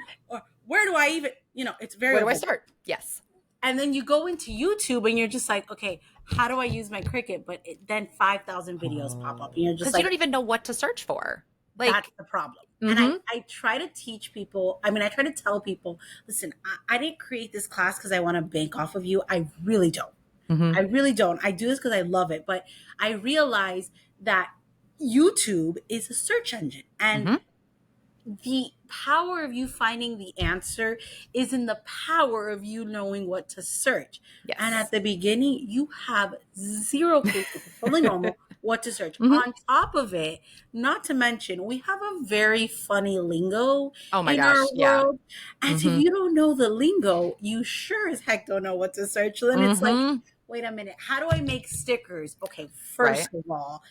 where do I even, it's very Where do I overwhelming. start? Yes. And then you go into YouTube and you're just like, okay, how do I use my Cricut? But then 5,000 videos pop up and you're just Because you like, don't even know what to search for. that's Like, the problem. And mm-hmm. I try to teach people, I mean, I try to tell people, listen, I didn't create this class because I want to bank off of you. I really don't. Mm-hmm. I really don't. I do this because I love it. But I realize that YouTube is a search engine, and Mm-hmm. the power of you finding the answer is in the power of you knowing what to search. And at Yes. the beginning, you have zero clue, which is totally normal, what to search. Mm-hmm. On top of it, not to mention, we have a very funny lingo Oh my in our gosh. Yeah. world. And if Mm-hmm. you don't know the lingo, you sure as heck don't know what to search. So then it's like, Mm-hmm. wait a minute, how do I make stickers? Okay, Right. first of all,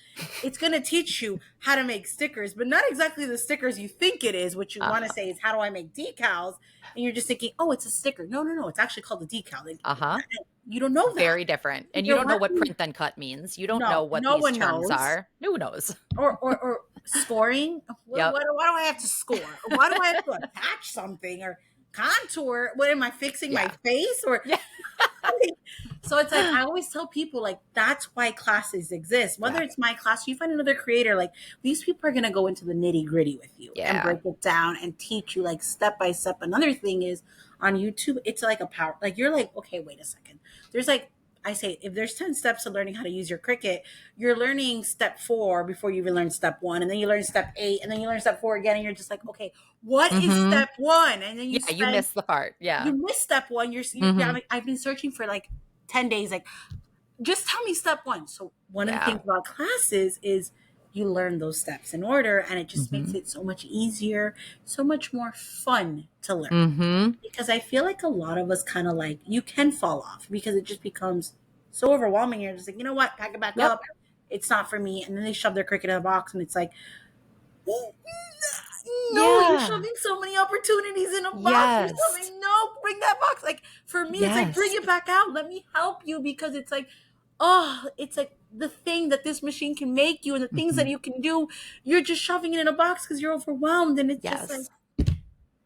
it's going to teach you how to make stickers, but not exactly the stickers you think it is. What you want to Uh-huh. say is, how do I make decals? And you're just thinking, oh, it's a sticker. No, no, no. It's actually called a decal. Like, Uh-huh. you don't know that. Very different. And you You're don't know what working. print then cut means. You don't know No, what no these one terms knows. are. Who knows? Or scoring. Yep. Why do I have to score? Why do I have to attach something or contour? What am I fixing, my Yeah. face? Or Yeah. so it's like, I always tell people, like, that's why classes exist. Whether Yeah. it's my class, you find another creator, like, these people are going to go into the nitty gritty with you and Yeah. break it down and teach you like step by step. Another thing is, on YouTube, it's like a power, like, you're like, okay, wait a second. There's like, I say, if there's 10 steps to learning how to use your Cricut, you're learning step 4 before you even learn step 1. And then you learn step 8, and then you learn step 4 again. And you're just like, okay, what is Mm-hmm. step 1? And then you Yeah, you spend, missed the part. you Yeah. miss step 1. Mm-hmm. I've been searching for like 10 days, like, just tell me step 1. So one of the Yeah. things about classes is you learn those steps in order, and it just makes Mm-hmm. it so much easier, so much more fun to learn. Mm-hmm. Because I feel like a lot of us kind of like, you can fall off because it just becomes so overwhelming. You're just like, you know what, pack it back Yep. up. It's not for me. And then they shove their Cricut in a box, and it's like, no, you're Yeah. shoving so many opportunities in a box. You're Yes. shoving, no, bring that box. Like, for me, it's like, bring Yes. it back out. Let me help you, because it's like, oh, it's like the thing that this machine can make you and the things Mm-hmm. that you can do. You're just shoving it in a box because you're overwhelmed. And it's just like, Yes.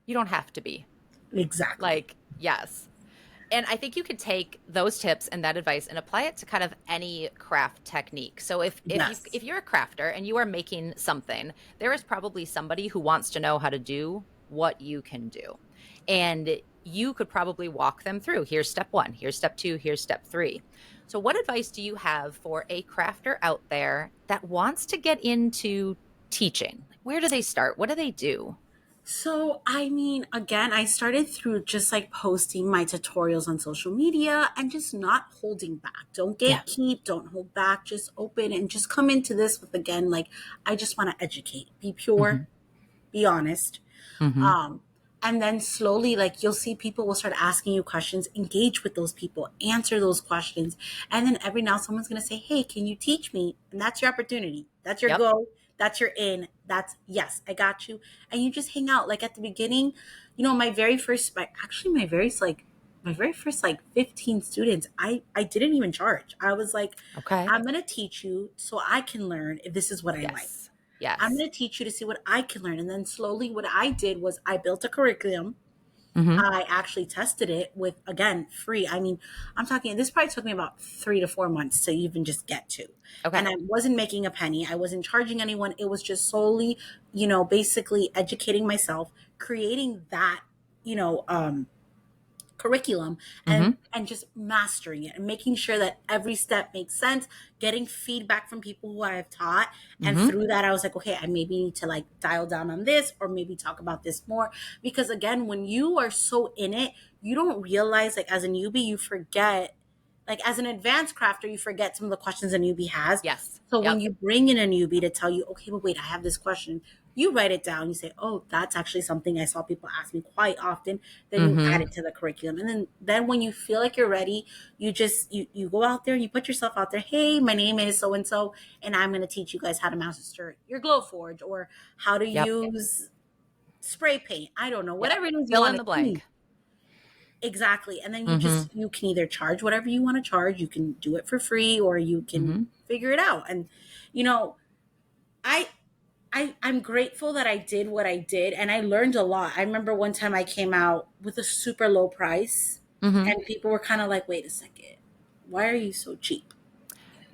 You don't have to be. Exactly. Like, yes. And I think you could take those tips and that advice and apply it to kind of any craft technique. So Yes. if you're a crafter and you are making something, there is probably somebody who wants to know how to do what you can do. And you could probably walk them through. Here's step 1, here's step 2, here's step 3. So what advice do you have for a crafter out there that wants to get into teaching? Where do they start? What do they do? So, I mean, again, I started through just like posting my tutorials on social media and just not holding back. Don't Yeah. gatekeep, don't hold back, just open and just come into this with, again, like, I just want to educate, be pure, Mhm. be honest. Mhm. um and then slowly, like, you'll see people will start asking you questions, engage with those people, answer those questions, and then every now someone's going to say, hey, can you teach me? And that's your opportunity, that's your Yep. go, that's your in, that's yes, I got you. And you just hang out. Like at the beginning, my very first, my very first like 15 students, I didn't even charge. I was like, Okay. I'm going to teach you so I can learn if this is what I like. Yes. I'm Yes. going to teach you to see what I can learn. And then slowly, what I did was I built a curriculum. Mhm. I actually tested it with, again, free. I mean, I'm talking, this probably took me about 3 to 4 months to even just get to. And Okay. I wasn't making a penny. I wasn't charging anyone. It was just solely, basically educating myself, creating that, you know, curriculum, and Mhm. just mastering it and making sure that every step makes sense, getting feedback from people who I have taught. And Mhm. through that, I was like, okay, I maybe need to like dial down on this or maybe talk about this more. Because again, when you are so in it, you don't realize, like, as a newbie, you forget, like, as an advanced crafter, you forget some of the questions a newbie has. Yes. So when Yep. you bring in a newbie to tell you, okay, but wait, I have this question, you write it down. You say, oh, that's actually something I saw people ask me quite often. Then you add Mhm. it to the curriculum. And then when you feel like you're ready, you go out there and you put yourself out there. Hey, my name is so and so, and I'm going to teach you guys how to master your Glowforge, or how to Yep. use spray paint. I don't know, Yep. whatever it is you Fill want in to the teach. blank. Exactly. And then Mhm. you can either charge whatever you want to charge, you can do it for free, or you can Mhm. figure it out. And you know, I I'm grateful that I did what I did, and I learned a lot. I remember one time I came out with a super low price, Mhm. and people were kind of like, "Wait a second, why are you so cheap?"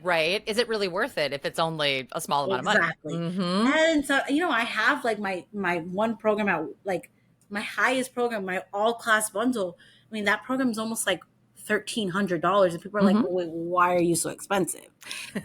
Right. Is it really worth it if it's only a small amount of money? Exactly. Mhm. And so, I have like my one program at, like, my highest program, my all class bundle. I mean, that program's almost like $1,300, and people are like, Mhm. "Well, wait, why are you so expensive?"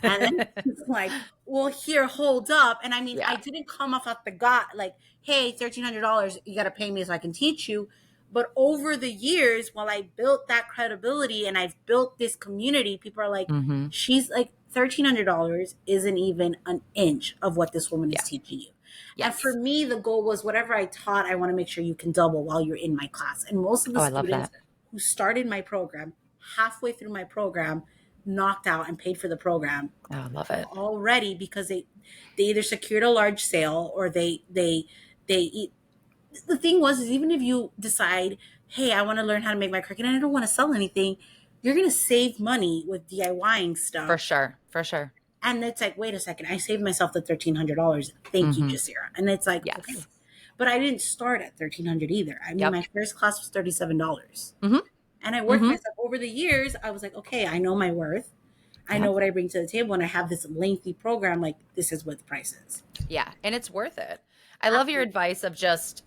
And then it's like, "Well, here, hold up." And I mean, I Yeah. didn't come off at the got like, "Hey, $1,300, you got to pay me so I can teach you." But over the years, while I built that credibility and I've built this community, people are like, Mhm. she's like, $1,300 isn't even an inch of what this woman is Yeah. teaching you. And for Yes. me, the goal was, whatever I taught, I want to make sure you can double while you're in my class. And most of the Oh, I love students that. who started my program, halfway through my program, knocked out and paid for the program Oh, I love it. already, because they either secured a large sale, or they the thing was, is even if you decide, hey, I want to learn how to make my Cricut and I don't want to sell anything, you're going to save money with DIYing For stuff. sure. For sure. And it's like, wait a second, I saved myself the $1,300. Thank you, Mhm. Jacira. And it's like, okay. Yes. But I didn't start at 1,300 either. I mean, Yep. my first class was $37. Mhm. And I worked Mhm. myself over the years. I was like, okay, I know my worth. I know Yep. what I bring to the table. And I have this lengthy program. Like, this is what the price is. Yeah, and it's worth it. I love your Absolutely. advice of just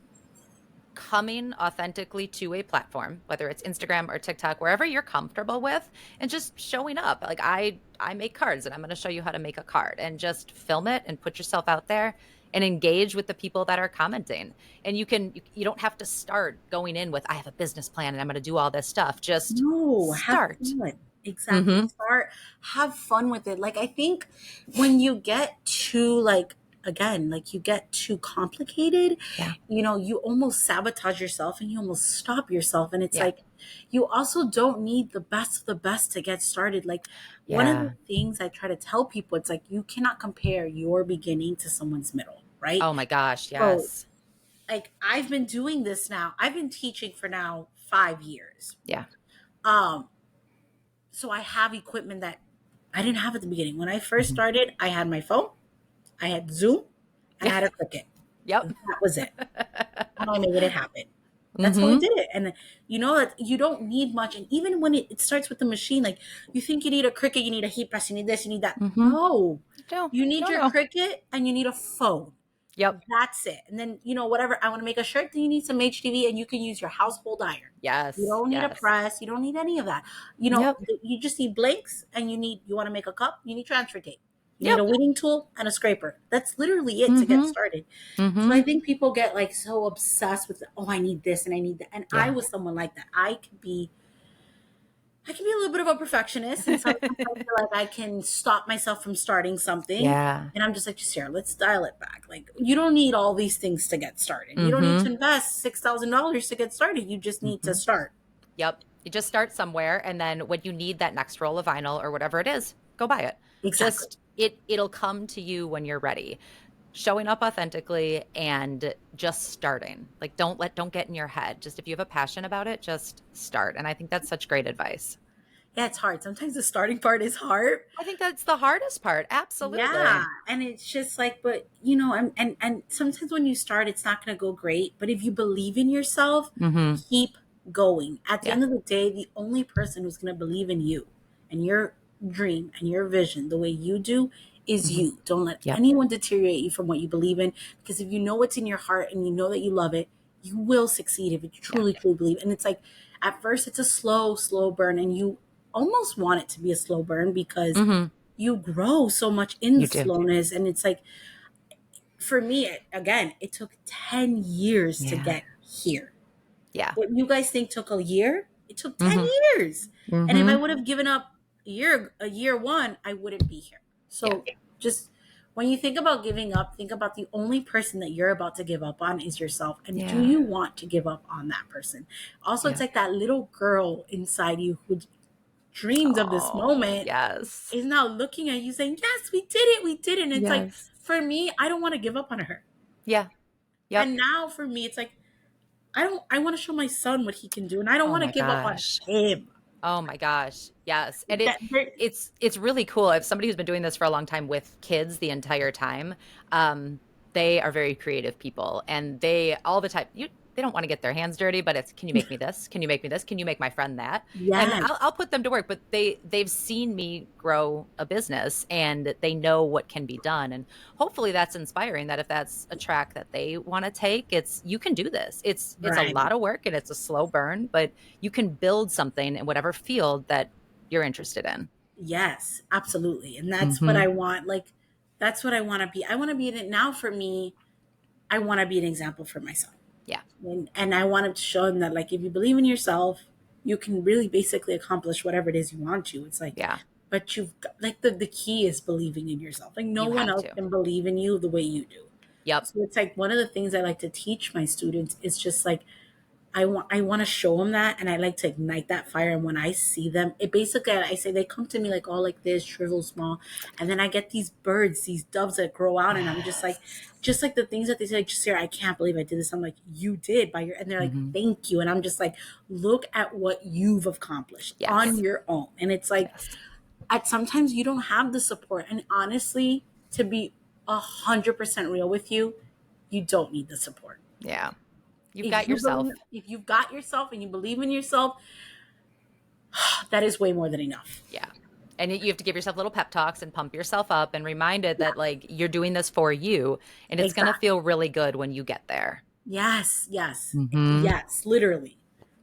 coming authentically to a platform, whether it's Instagram or TikTok, wherever you're comfortable with, and just showing up. Like I make cards and I'm going to show you how to make a card, and just film it and put yourself out there and engage with the people that are commenting. And you don't have to start going in with I have a business plan and I'm going to do all this stuff. Just No, have start. fun. Exactly. Mhm. Start, have fun with it. Like, I think when you get too, like, again, like, you get too complicated, Yeah. you almost sabotage yourself and you almost stop yourself. And it's Yeah. like, you also don't need the best of the best to get started. Like, one of the Yeah. things I try to tell people, it's like, you cannot compare your beginning to someone's middle, right? Oh my gosh, So, yes. like, I've been doing this now. I've been teaching for now 5 years. Yeah. Um, so I have equipment that I didn't have at the beginning. When I first Mhm. started, I had my phone, I had Zoom, and I Yeah. had a Cricut. Yep. And that was it. And I made it happen. That's how we Mm-hmm. did it. And you know that you don't need much. And even when it starts with the machine, like you think you need a Cricut, you need a heat press, you need this, you need that. Mm-hmm. No, No, you need no, your no. Cricut and you need a phone. Yep. That's it. And then, whatever, I want to make a shirt, then you need some HDV and you can use your household iron. You Yes. don't need a Yes. press. You don't need any of that. Yep. You just need blanks and you want to make a cup, you need transfer tape. You need Yep. a weeding tool and a scraper. That's literally it to get Mm-hmm. started. So Mm-hmm. I think people get like so obsessed with, oh, I need this and I need that. And I Yeah. was someone like that. I can be a little bit of a perfectionist, and sometimes I feel like I can stop myself from starting something. Yeah. And I'm just like, Sarah, let's dial it back. Like, you don't need all these things to get started. You don't need to Mm-hmm. invest $6,000 to get started. You just need to Mm-hmm. start. Yep. You just start somewhere, and then when you need that next roll of vinyl or whatever it is, go buy it. Exactly. Just it'll come to you when you're ready. Showing up authentically and just starting. Like don't get in your head. Just if you have a passion about it, just start. And I think that's such great advice. Yeah, it's hard. Sometimes the starting part is hard. I think that's the hardest part. Yeah. Absolutely. And it's just like, but and sometimes when you start, it's not gonna go great. But if you believe in yourself, Mm-hmm. keep going. At the Yeah. end of the day, the only person who's gonna believe in you and your dream and your vision the way you do is Mm-hmm. you. Don't let Yep. anyone deteriorate you from what you believe in. Because if you know what's in your heart and you know that you love it, you will succeed if you Yeah. truly, truly believe. And it's like at first it's a slow, slow burn, and you almost want it to be a slow burn because Mm-hmm. you grow so much in the You do. slowness. And it's like, for me, again, it took 10 years to Yeah. get here. Yeah. What you guys think took a year, it took 10 Mm-hmm. years. And if I Mm-hmm. would have given up a year one, I wouldn't be here. Yeah. So just when you think about giving up, think about the only person that you're about to give up on is yourself. And do Yeah. you want to give up on that person? Also, it's Yeah. like that little girl inside you who dreams of this Oh, moment yes. is now looking at you saying, yes, we did it. We did it. And it's like, Yes. for me, I don't want to give up on her. Yeah. Yep. And now for me, it's like, I want to show my son what he can do. And I don't Oh want to my give up on gosh. him. Oh my gosh. Yes. And That, it's really cool. If somebody who's been doing this for a long time with kids the entire time, um, they are very creative people and they all the time they don't want to get their hands dirty, but it's can you make me this? Can you make me this? Can you make my friend that? And yes, I'll put them to work, but they've seen me grow a business and they know what can be done. And hopefully that's inspiring that if that's a track that they want to take, it's you can do this. It's a right. lot of work and it's a slow burn, but you can build something in whatever field that you're interested in. Yes, absolutely. And that's what Mm-hmm. I want. Like, that's what I want to be. I want to be in it now. For me, I want to be an example for my son. Yeah. And I wanted to show him that, like, if you believe in yourself, you can really basically accomplish whatever it is you want to. It's like, Yeah. but you've got, like, the key is believing in yourself. Like, no You one have else to. can believe in you the way you do. Yep. So it's like one of the things I like to teach my students is just like, I want to show them that, and I like to ignite that fire. And when I see them, it basically, I say they come to me like all like this, shrivel small, and then I get these birds, these doves that grow out, and I'm Yes. just like the things that they say, like, Sarah, I can't believe I did this. I'm like, you did by your, and they're like, Mm-hmm. thank you, and I'm just like, look at what you've accomplished on Yes. your own, and it's like, Yes. at sometimes you don't have the support, and honestly, to be 100% real with you, you don't need the support. Yeah. You've If got you believe, yourself. if you've got yourself and you believe in yourself, that is way more than enough. Yeah. And you have to give yourself little pep talks and pump yourself up and reminded Yeah, that like you're doing this for you and it's going to exactly. feel really good when you get there. Yes, yes, Mm-hmm. yes, literally.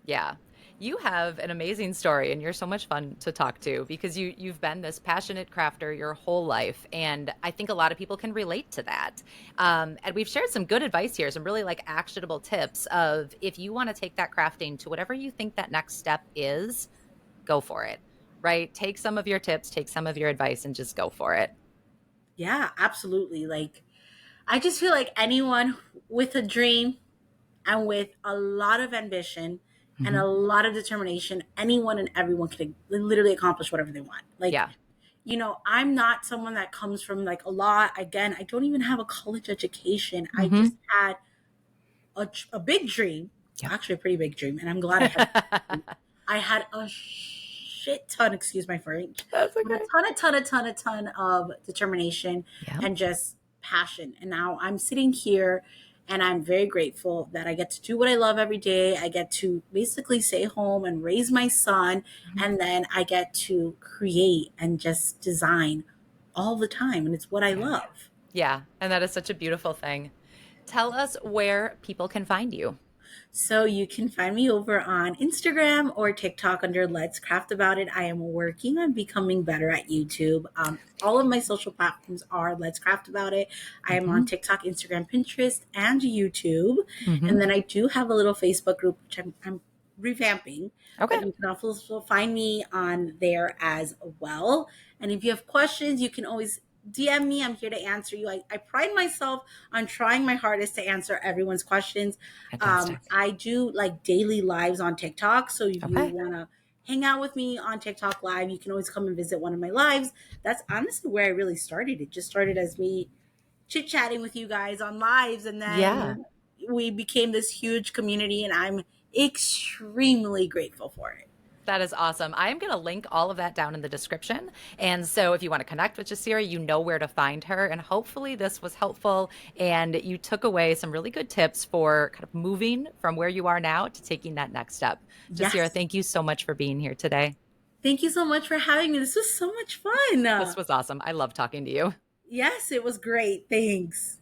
Yeah. You have an amazing story and you're so much fun to talk to because you've been this passionate crafter your whole life. And I think a lot of people can relate to that. And we've shared some good advice here, some really like actionable tips of if you want to take that crafting to whatever you think that next step is, go for it, right? Take some of your tips, take some of your advice and just go for it. Yeah, absolutely. Like, I just feel like anyone with a dream and with a lot of ambition and a Hmm. lot of determination, anyone and everyone can literally accomplish whatever they want. Like, Yeah. I'm not someone that comes from like a lot. Again, I don't even have a college education. I just Hmm. had a big dream, Yep. actually a pretty big dream, and I'm glad I had. I had a shit ton, excuse my French, That's but a okay. ton, a ton, a ton, a ton of determination Yep. and just passion. And now I'm sitting here And I'm very grateful that I get to do what I love every day. I get to basically stay home and raise my son, and then I get to create and just design all the time. And it's what I Yeah. love. Yeah. And that is such a beautiful thing. Tell us where people can find you. So you can find me over on Instagram or TikTok under Let's Craft About It. I am working on becoming better at YouTube. All of my social platforms are Let's Craft About It. I am on Hmm. TikTok, Instagram, Pinterest, and YouTube. Hmm. And then I do have a little Facebook group, which I'm revamping, Okay. but you can also find me on there as well. And if you have questions, you can always DM me. I'm here to answer you. I pride myself on trying my hardest to answer everyone's questions. Fantastic. I do like daily lives on TikTok. So if you Okay. want to hang out with me on TikTok live, you can always come and visit one of my lives. That's honestly where I really started. It just started as me chit chatting with you guys on lives. And Yeah. then we became this huge community, and I'm extremely grateful for it. That is awesome. I'm going to link all of that down in the description. And so if you want to connect with Jacira, you know where to find her. And hopefully this was helpful and you took away some really good tips for kind of moving from where you are now to taking that next step. Jacira, Yes. thank you so much for being here today. Thank you so much for having me. This was so much fun. This was awesome. I love talking to you. Yes, it was great. Thanks.